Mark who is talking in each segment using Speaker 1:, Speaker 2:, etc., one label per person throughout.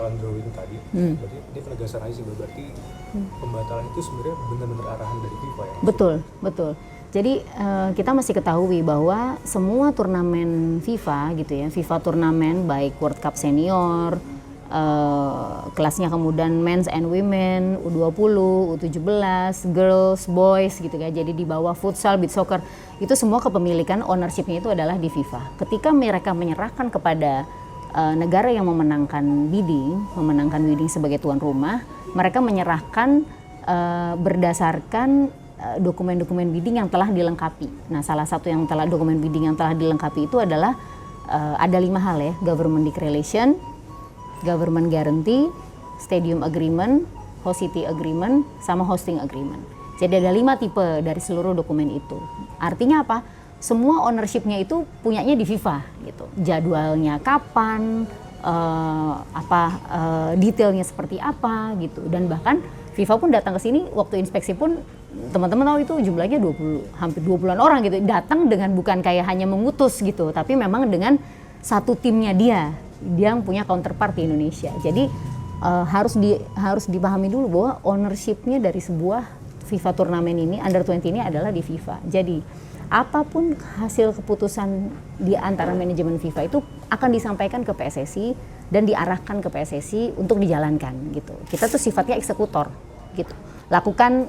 Speaker 1: pembatalan drawing tadi, berarti ini penegasan aja sih, berarti pembatalan itu sebenarnya benar-benar arahan dari FIFA ya?
Speaker 2: Betul. Jadi kita mesti ketahui bahwa semua turnamen FIFA gitu ya, FIFA turnamen baik World Cup senior, kelasnya kemudian men's and women, U20, U17, girls, boys gitu ya. Jadi di bawah futsal, beach soccer, itu semua kepemilikan ownership-nya itu adalah di FIFA. Ketika mereka menyerahkan kepada negara yang memenangkan bidding sebagai tuan rumah, mereka menyerahkan berdasarkan dokumen-dokumen bidding yang telah dilengkapi. Nah, salah satu dokumen bidding yang telah dilengkapi itu adalah ada 5 hal ya: government declaration, government guarantee, stadium agreement, host city agreement, sama hosting agreement. Jadi ada 5 tipe dari seluruh dokumen itu. Artinya apa? Semua ownership-nya itu punyanya di FIFA gitu. Jadwalnya kapan, detailnya seperti apa gitu. Dan bahkan FIFA pun datang ke sini waktu inspeksi pun teman-teman tahu itu jumlahnya hampir 20-an orang gitu. Datang dengan bukan kayak hanya mengutus gitu, tapi memang dengan satu timnya dia yang punya counterpart di Indonesia. Jadi harus dipahami dulu bahwa ownership-nya dari sebuah FIFA turnamen ini, Under 20 ini adalah di FIFA. Jadi apapun hasil keputusan di antara manajemen FIFA itu akan disampaikan ke PSSI dan diarahkan ke PSSI untuk dijalankan gitu. Kita tuh sifatnya eksekutor gitu. Lakukan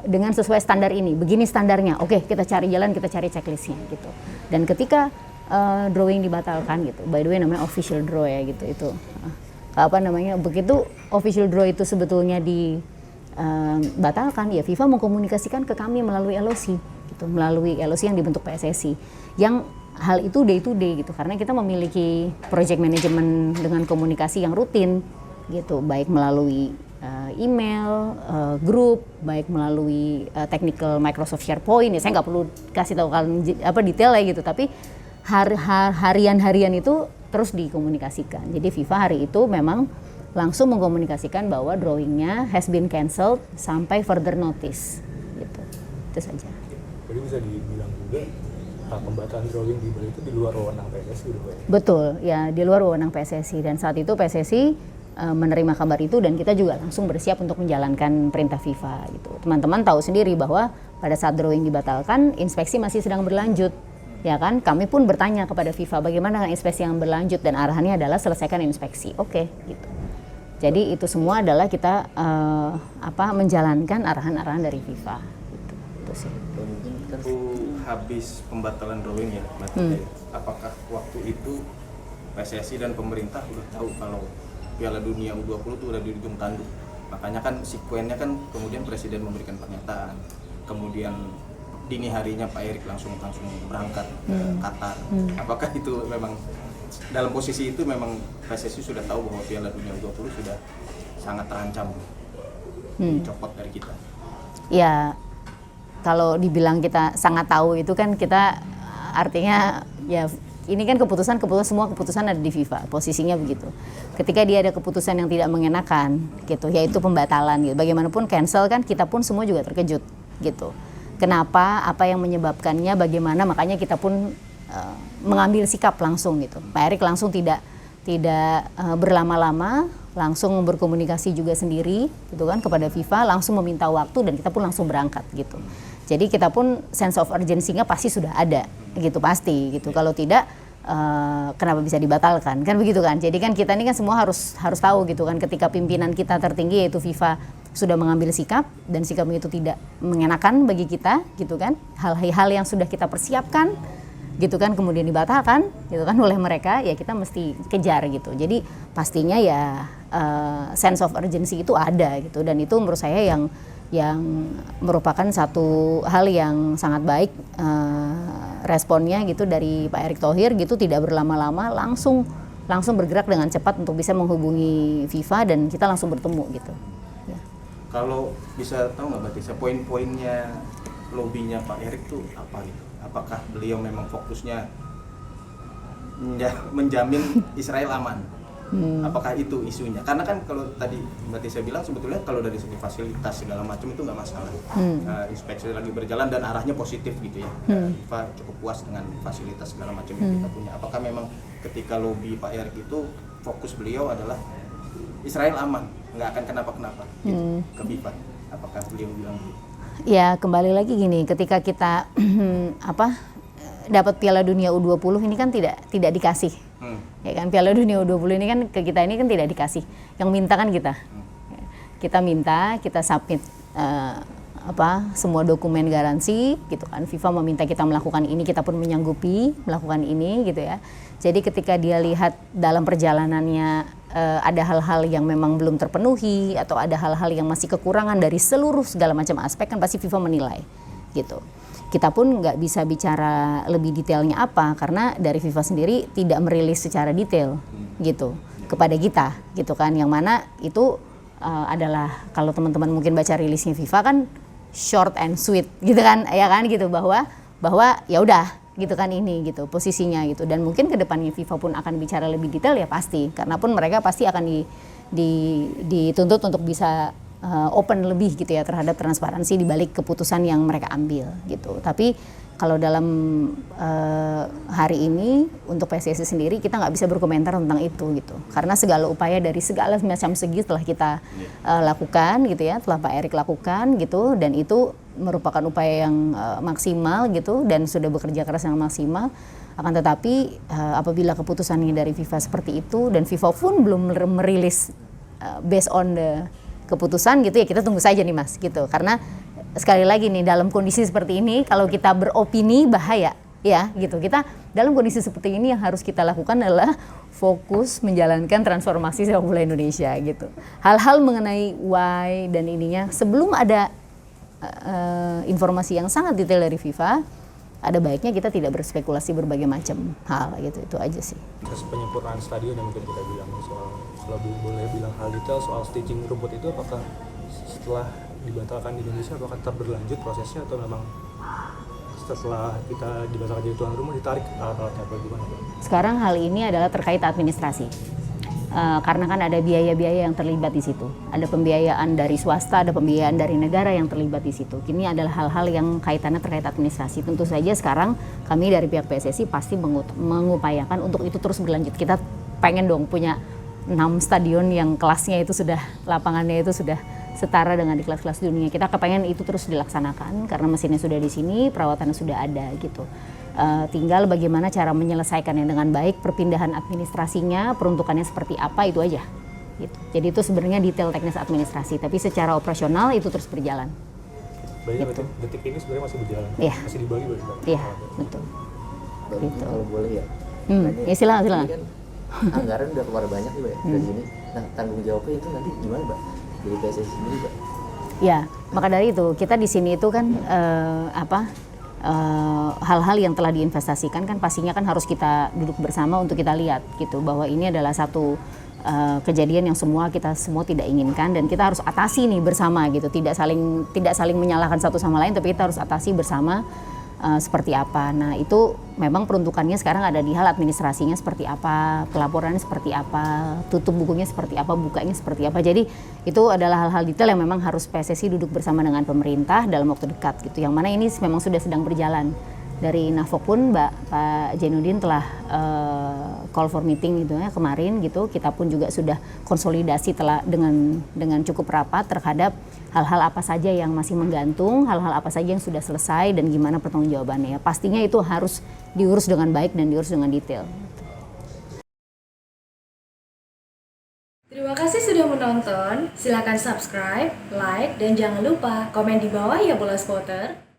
Speaker 2: dengan sesuai standar ini, begini standarnya. Oke, kita cari jalan, kita cari checklistnya gitu. Dan ketika drawing dibatalkan gitu, by the way namanya official draw ya gitu, itu begitu official draw itu sebetulnya dibatalkan, ya FIFA mengkomunikasikan ke kami melalui LOC gitu, melalui LOC yang dibentuk PSSI, yang hal itu day to day gitu, karena kita memiliki project management dengan komunikasi yang rutin gitu, baik melalui email, grup, baik melalui technical Microsoft SharePoint. Ya saya nggak perlu kasih tahu kalian detail ya gitu, tapi harian itu terus dikomunikasikan. Jadi FIFA hari itu memang langsung mengkomunikasikan bahwa drawingnya has been cancelled sampai further notice gitu. Itu saja.
Speaker 1: Jadi bisa dibilang juga pembatalan drawing di Bali itu di luar wewenang PSSI gitu ya?
Speaker 2: Betul, ya di luar wewenang PSSI, dan saat itu PSSI menerima kabar itu dan kita juga langsung bersiap untuk menjalankan perintah FIFA gitu. Teman-teman tahu sendiri bahwa pada saat drawing dibatalkan, inspeksi masih sedang berlanjut. Ya kan, kami pun bertanya kepada FIFA bagaimana dengan inspeksi yang berlanjut, dan arahannya adalah selesaikan inspeksi. Oke, gitu. Jadi itu semua adalah kita menjalankan arahan-arahan dari FIFA. Gitu. Itu sih.
Speaker 3: Habis pembatalan drawing ya, apakah waktu itu PSSI dan pemerintah udah tahu kalau Piala Dunia U20 itu udah di ujung tanduk? Makanya kan sekuennya kan kemudian Presiden memberikan pernyataan, kemudian dini harinya Pak Erik langsung berangkat ke Qatar. Apakah itu memang dalam posisi itu memang PSSI sudah tahu bahwa Piala Dunia U20 sudah sangat terancam dicopot dari kita?
Speaker 2: Ya, kalau dibilang kita sangat tahu itu kan kita artinya ya ini kan semua keputusan ada di FIFA, posisinya begitu. Ketika dia ada keputusan yang tidak mengenakan gitu, yaitu pembatalan gitu. Bagaimanapun cancel kan, kita pun semua juga terkejut gitu. Kenapa, apa yang menyebabkannya, bagaimana, makanya kita pun mengambil sikap langsung gitu. Pak Erik langsung tidak berlama-lama, langsung berkomunikasi juga sendiri gitu kan kepada FIFA, langsung meminta waktu dan kita pun langsung berangkat gitu. Jadi kita pun sense of urgency-nya pasti sudah ada gitu, pasti gitu. Kalau tidak kenapa bisa dibatalkan kan begitu kan. Jadi kan kita ini kan semua harus tahu gitu kan, ketika pimpinan kita tertinggi yaitu FIFA sudah mengambil sikap dan sikap itu tidak mengenakan bagi kita gitu kan, hal-hal yang sudah kita persiapkan gitu kan kemudian dibatalkan gitu kan oleh mereka, ya kita mesti kejar gitu. Jadi pastinya ya sense of urgency itu ada gitu, dan itu menurut saya yang merupakan satu hal yang sangat baik responnya gitu dari Pak Erick Thohir gitu, tidak berlama-lama, langsung bergerak dengan cepat untuk bisa menghubungi FIFA dan kita langsung bertemu gitu. Ya.
Speaker 3: Kalau bisa tahu nggak Mbak Tisa poin-poinnya lobbynya Pak Erick tuh apa gitu? Apakah beliau memang fokusnya menjamin Israel aman? Apakah itu isunya? Karena kan kalau tadi Mbak Tisa bilang sebetulnya kalau dari segi fasilitas segala macam itu nggak masalah. Inspeksi lagi berjalan dan arahnya positif gitu ya. FIFA cukup puas dengan fasilitas segala macam yang kita punya. Apakah memang ketika lobby Pak Erick itu fokus beliau adalah Israel aman, nggak akan kenapa-kenapa gitu, ke FIFA. Apakah beliau bilang begitu?
Speaker 2: Ya kembali lagi gini, ketika kita dapat Piala Dunia U20 ini kan tidak dikasih, ya kan, Piala Dunia U20 ini kan ke kita ini kan tidak dikasih, yang minta kan kita. Kita minta, kita submit semua dokumen garansi gitu kan. FIFA meminta kita melakukan ini, kita pun menyanggupi melakukan ini gitu ya. Jadi ketika dia lihat dalam perjalanannya ada hal-hal yang memang belum terpenuhi atau ada hal-hal yang masih kekurangan dari seluruh segala macam aspek, kan pasti FIFA menilai gitu. Kita pun nggak bisa bicara lebih detailnya apa, karena dari FIFA sendiri tidak merilis secara detail gitu kepada kita gitu kan. Yang mana itu adalah, kalau teman-teman mungkin baca rilisnya FIFA kan short and sweet gitu kan, ya kan gitu, bahwa ya udah gitu kan ini gitu posisinya gitu. Dan mungkin ke depannya FIFA pun akan bicara lebih detail ya pasti, karena pun mereka pasti akan dituntut untuk bisa open lebih gitu ya terhadap transparansi di balik keputusan yang mereka ambil gitu. Tapi kalau dalam hari ini untuk PSSI sendiri kita nggak bisa berkomentar tentang itu gitu, karena segala upaya dari segala macam segi telah kita lakukan gitu ya, telah Pak Erik lakukan gitu, dan itu merupakan upaya yang maksimal gitu dan sudah bekerja keras yang maksimal. Akan tetapi apabila keputusannya dari FIFA seperti itu dan FIFA pun belum merilis based on the keputusan gitu ya, kita tunggu saja nih Mas gitu. Karena sekali lagi nih, dalam kondisi seperti ini kalau kita beropini bahaya ya gitu. Kita dalam kondisi seperti ini yang harus kita lakukan adalah fokus menjalankan transformasi sepak bola Indonesia gitu. Hal-hal mengenai why dan ininya sebelum ada informasi yang sangat detail dari FIFA, ada baiknya kita tidak berspekulasi berbagai macam hal gitu. Itu aja sih.
Speaker 1: Proses penyempurnaan stadion yang mungkin kita bilang soal, kalau boleh bilang hal detail soal staging rumput itu, apakah setelah dibatalkan di Indonesia apakah tetap berlanjut prosesnya atau memang setelah kita dibatalkan jadi tuan rumah ditarik alat-alatnya apa gimana?
Speaker 2: Sekarang hal ini adalah terkait administrasi. Karena kan ada biaya-biaya yang terlibat di situ. Ada pembiayaan dari swasta, ada pembiayaan dari negara yang terlibat di situ. Ini adalah hal-hal yang kaitannya terkait administrasi. Tentu saja sekarang kami dari pihak PSSI pasti mengupayakan untuk itu terus berlanjut. Kita pengen dong punya 6 stadion yang kelasnya itu sudah, lapangannya itu sudah setara dengan di kelas-kelas dunia. Kita kepengen itu terus dilaksanakan karena mesinnya sudah di sini, perawatannya sudah ada gitu. Tinggal bagaimana cara menyelesaikannya dengan baik, perpindahan administrasinya, peruntukannya seperti apa, itu aja gitu. Jadi itu sebenarnya detail teknis administrasi, tapi secara operasional itu terus berjalan.
Speaker 1: Baiknya
Speaker 2: gitu.
Speaker 1: detik ini sebenarnya masih berjalan, masih di Bali berarti.
Speaker 2: Iya, betul.
Speaker 4: Gitu. Kalau boleh ya.
Speaker 2: Ya silakan.
Speaker 4: Ini kan anggaran udah keluar banyak nih, Mbak, dari ini. Nah, tanggung jawabnya itu nanti gimana, Mbak? Dari PSSI sendiri, Mbak?
Speaker 2: Ya, maka dari itu kita di sini itu kan hal-hal yang telah diinvestasikan kan pastinya kan harus kita duduk bersama untuk kita lihat gitu, bahwa ini adalah satu kejadian yang kita semua tidak inginkan dan kita harus atasi nih bersama gitu, tidak saling menyalahkan satu sama lain, tapi kita harus atasi bersama seperti apa. Nah itu memang peruntukannya sekarang ada di hal administrasinya seperti apa, pelaporannya seperti apa, tutup bukunya seperti apa, bukanya seperti apa. Jadi itu adalah hal-hal detail yang memang harus PSSI duduk bersama dengan pemerintah dalam waktu dekat gitu. Yang mana ini memang sudah sedang berjalan. Dari NAFOK pun Pak Jainuddin telah call for meeting gitu ya kemarin gitu. Kita pun juga sudah konsolidasi telah dengan cukup rapat terhadap hal-hal apa saja yang masih menggantung, hal-hal apa saja yang sudah selesai dan gimana pertanggungjawabannya. Pastinya itu harus diurus dengan baik dan diurus dengan detail.
Speaker 5: Terima kasih sudah menonton. Silakan subscribe, like, dan jangan lupa komen di bawah ya Bola Spotter.